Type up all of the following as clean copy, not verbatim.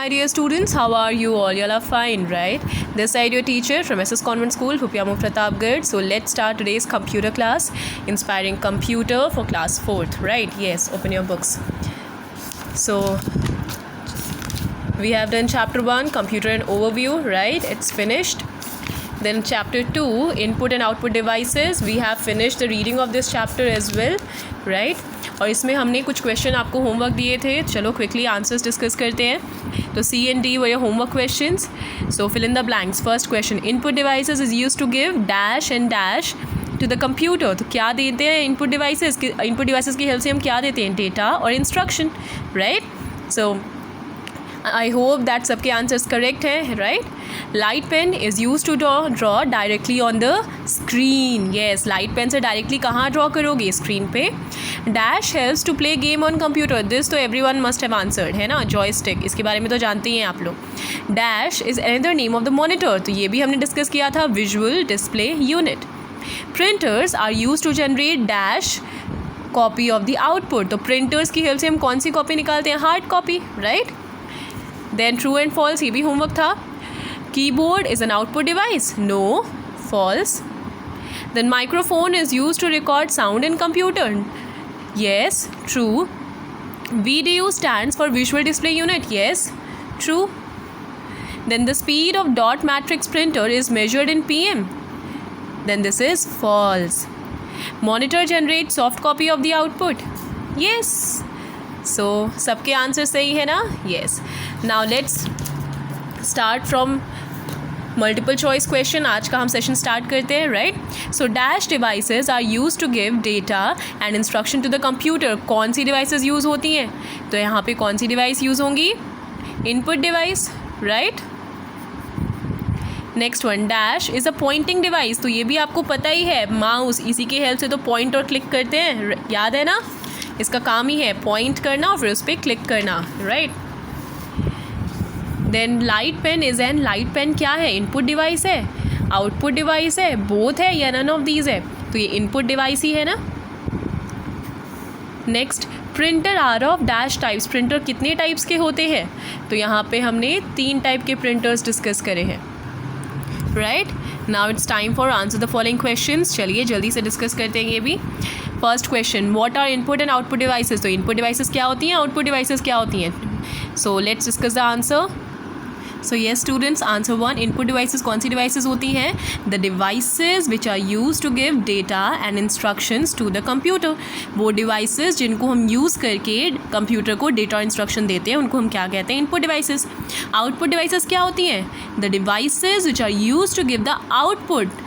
my dear students, how are you all? You all are fine, right? This side your teacher from SS Convent School, Phupiamu Pratapgarh. So let's start today's computer class, inspiring computer for class 4th, right? Yes, open your books. So we have done chapter 1, computer and overview, right? It's finished. Then chapter 2, input and output devices. We have finished the reading of this chapter as well, right? और इसमें हमने कुछ question आपको homework दिए थे. चलो quickly answers discuss करते हैं. तो C and D were your homework questions. So fill in the blanks. First question, input devices is used to give dash and dash to the computer. तो क्या देते हैं इनपुट डिवाइसेस की help से हम क्या देते हैं? डेटा और instruction, right? So I hope that सबके आंसर्स करेक्ट हैं, right? Light pen is use to draw directly on the screen. Yes, light pen से डायरेक्टली कहाँ ड्रॉ करोगे? स्क्रीन पे. Dash helps to play game on computer. This तो everyone must have answered, है ना? Joystick, इसके बारे में तो जानते ही हैं आप लोग. Dash is another name of the monitor. तो ये भी हमने डिस्कस किया था, visual display unit. Printers are use to generate dash copy of the output. तो प्रिंटर्स की हेल्प से हम कौन सी कॉपी निकालते हैं? Hard copy, right? Then true and false, ये भी होमवर्क था. Keyboard is an output device. No. False. Then microphone is used to record sound in computer. Yes. True. VDU stands for visual display unit. Yes. True. Then the speed of dot matrix printer is measured in PM. Then this is false. Monitor generates soft copy of the output. Yes. So सबके answer सही है ना? Yes. Now let's start from multiple choice question. आज का हम session start करते हैं, right? So dash devices are use to give data and instruction to the computer. कौन सी डिवाइसेस यूज़ होती हैं? तो यहाँ पे कौन सी डिवाइस यूज़ होंगी? Input device, right? Next one, dash is a pointing device. तो ये भी आपको पता ही है, माउस, इसी की हेल्प से तो पॉइंट और क्लिक करते हैं, याद है ना? इसका काम ही है पॉइंट करना और फिर उस पर क्लिक करना, right? Then light pen is an, light pen क्या है? इनपुट डिवाइस है, आउटपुट डिवाइस है, बोथ है या नन ऑफ दीज है? तो ये इनपुट डिवाइस ही है ना. Next, printer are of dash types. Printer कितने टाइप्स के होते हैं? तो यहाँ पे हमने 3 टाइप के प्रिंटर्स डिस्कस करे हैं, right? Now it's time for answer the following questions. चलिए जल्दी से डिस्कस करते हैं ये भी. First question, what are input and output devices. तो इनपुट डिवाइसेस क्या होती हैं, आउटपुट डिवाइसेस क्या होती हैं? So let's discuss the answer. So yes students, answer 1, input devices कौन सी डिवाइसेस होती हैं? The devices which are use to give data and instructions to the computer. वो डिवाइसेस जिनको हम यूज़ करके कंप्यूटर को डेटा और इंस्ट्रक्शन देते हैं उनको हम क्या कहते हैं? Input devices. आउटपुट डिवाइसेस क्या होती हैं? The devices which are use to give the output.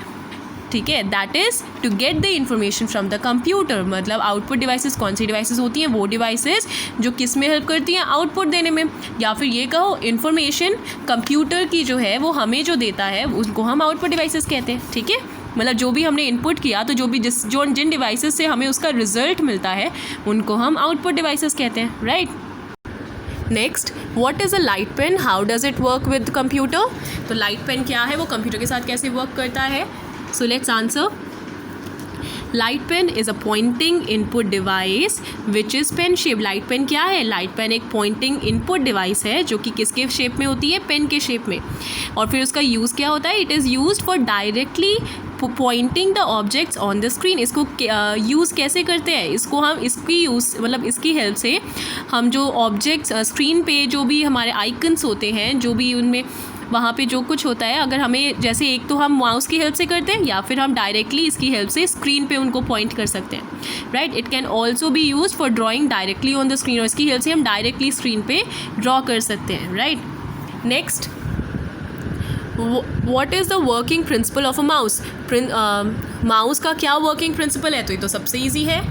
ठीक है, that is to get the information from the computer. मतलब आउटपुट डिवाइसेस कौन सी डिवाइसेस होती हैं? वो डिवाइसेस जो किस में हेल्प करती हैं? आउटपुट देने में. या फिर ये कहो, इन्फॉर्मेशन कंप्यूटर की जो है वो हमें जो देता है उसको हम आउटपुट डिवाइसेस कहते हैं. ठीक है, मतलब जो भी हमने इनपुट किया तो जिन डिवाइसेस से हमें उसका रिजल्ट मिलता है उनको हम आउटपुट डिवाइसेस कहते हैं, right? Next, what is a light pen? How does it work with computer. तो लाइट पेन क्या है, वो कंप्यूटर के साथ कैसे वर्क करता है? So let's answer. Light pen is a pointing input device which is pen shape. Light pen क्या है? Light pen एक pointing input device है जो कि किसके शेप में होती है? पेन के शेप में. और फिर उसका यूज़ क्या होता है? It is used for directly pointing the objects on the screen. इसको यूज़ कैसे करते हैं? इसको हम इसकी यूज़ मतलब इसकी हेल्प से हम जो ऑब्जेक्ट्स स्क्रीन पे जो भी हमारे आइकन्स होते हैं, जो भी उनमें वहाँ पे जो कुछ होता है, अगर हमें जैसे एक तो हम माउस की हेल्प से करते हैं या फिर हम डायरेक्टली इसकी हेल्प से स्क्रीन पे उनको पॉइंट कर सकते हैं, right? It can also be use for drawing directly on the screen. और इसकी हेल्प से हम डायरेक्टली स्क्रीन पे ड्रॉ कर सकते हैं, right? Next, what is the working principle of a mouse. Mouse का क्या वर्किंग प्रिंसिपल है? तो ये तो सबसे ईजी है.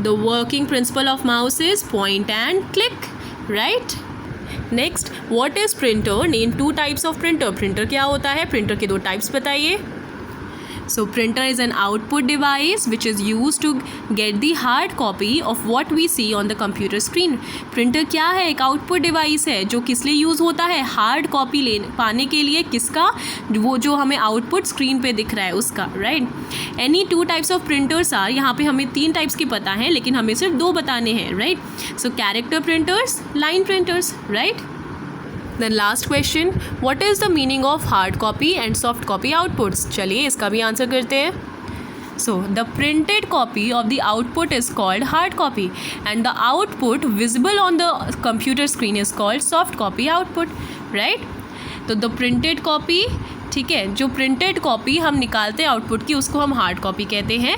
The working principle of mouse is point and click, right? Next, what is printer? Name 2 types of printer. Printer क्या होता है? प्रिंटर के 2 टाइप्स बताइए. So printer is an output device which is used to get the hard copy of what we see on the computer screen. Printer क्या है? एक output device है जो किस लिए यूज़ होता है? हार्ड कॉपी पाने के लिए. किसका? वो जो हमें आउटपुट स्क्रीन पे दिख रहा है उसका, right? Any 2 types of printers are. यहाँ पे हमें 3 टाइप्स के पता हैं लेकिन हमें सिर्फ 2 बताने हैं, right? So character printers, line printers, right? Then last question, what is the meaning of hard copy and soft copy outputs? चलिए इसका भी आंसर करते हैं. So the printed copy of the output is called hard copy and the output visible on the computer screen is called soft copy output, right? तो the printed copy, ठीक है, जो printed copy हम निकालते हैं output की उसको हम हार्ड कॉपी कहते हैं,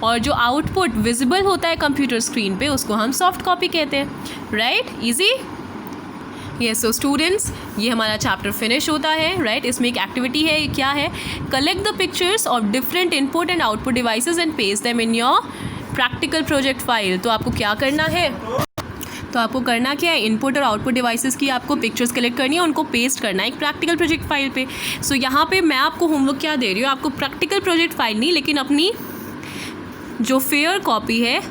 और जो आउटपुट विजिबल होता है कंप्यूटर स्क्रीन पे उसको हम सॉफ्ट कॉपी कहते हैं, right? Easy. Yes. So students, ये हमारा चैप्टर फिनिश होता है, राइट? इसमें एक एक्टिविटी है, ये क्या है? Collect the pictures of different input and output devices and paste them in your practical project file. तो आपको क्या करना है? तो आपको करना क्या है? इनपुट और आउटपुट डिवाइसेस की आपको पिक्चर्स कलेक्ट करनी है, उनको पेस्ट करना है एक प्रैक्टिकल प्रोजेक्ट फाइल पे. सो यहाँ पे मैं आपको होमवर्क क्या दे रही हूँ? आपको प्रैक्टिकल प्रोजेक्ट फाइल नहीं, लेकिन अपनी जो फेयर कॉपी है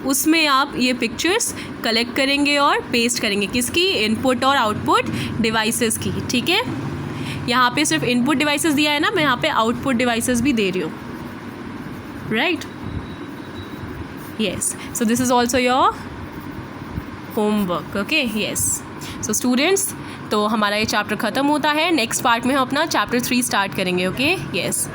उसमें आप ये पिक्चर्स कलेक्ट करेंगे और पेस्ट करेंगे. किसकी? इनपुट और आउटपुट डिवाइसेस की. ठीक है, यहाँ पे सिर्फ इनपुट डिवाइसेस दिया है ना, मैं यहाँ पे आउटपुट डिवाइसेस भी दे रही हूँ, right? Yes. So this is also your homework. Okay, yes. So students, तो हमारा ये चैप्टर ख़त्म होता है. नेक्स्ट पार्ट में हम अपना चैप्टर 3 स्टार्ट करेंगे. Okay, yes.